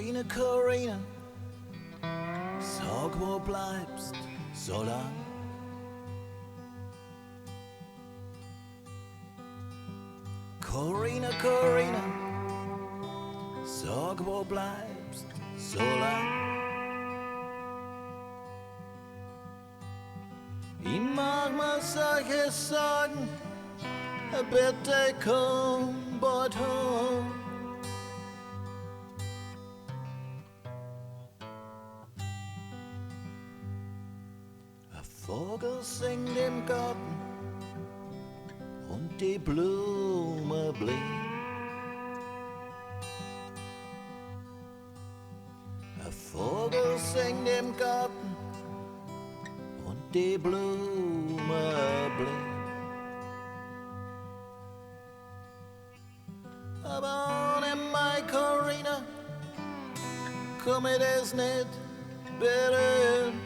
Corina, Corina, sag, wo bleibst so lang? Corina, Corina, sag, wo bleibst so lang? Ich mag mir solche sagen, bitte komm bald home. Ein Vogel singt im Garten und die Blume blinkt. Ein Vogel singt im Garten und die Blume blinkt. Aber ohne meine Corina komm ich das nicht berühren.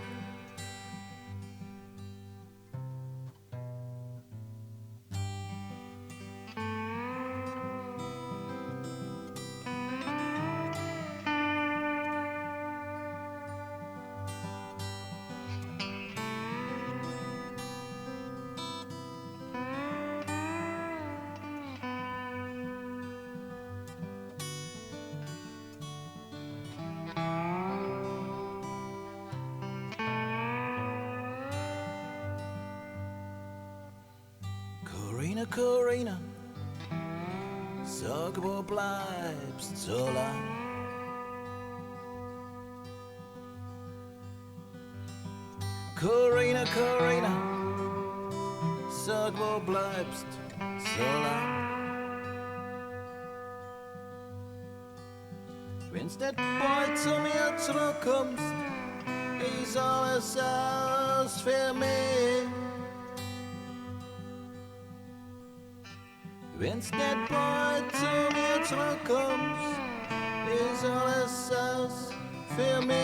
Corina, Corina, sag, wo bleibst so lang? Corina, Corina, sag, wo bleibst so lang? Wenn's nicht bald zu mir zurückkommst, ist alles aus für mich. Wenn's nicht bald zu mir zurückkommst, ist alles aus für mich.